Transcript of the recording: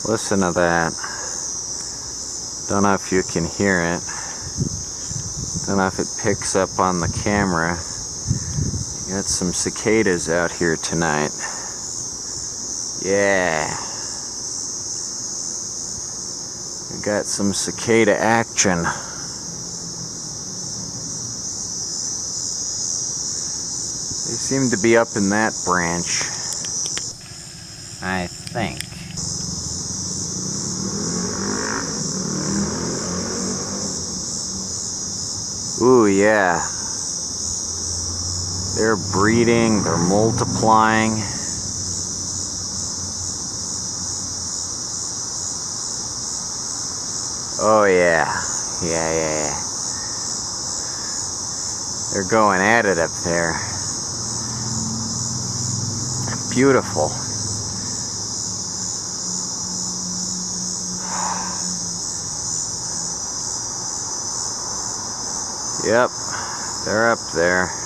Listen to that. Don't know if you can hear it. Don't know if it picks up on the camera. Got some cicadas out here tonight. Yeah. We got some cicada action. They seem to be up in that branch, I think. Ooh, yeah. They're breeding, they're multiplying. Oh yeah. Yeah. They're going at it up there. Beautiful. Yep, they're up there.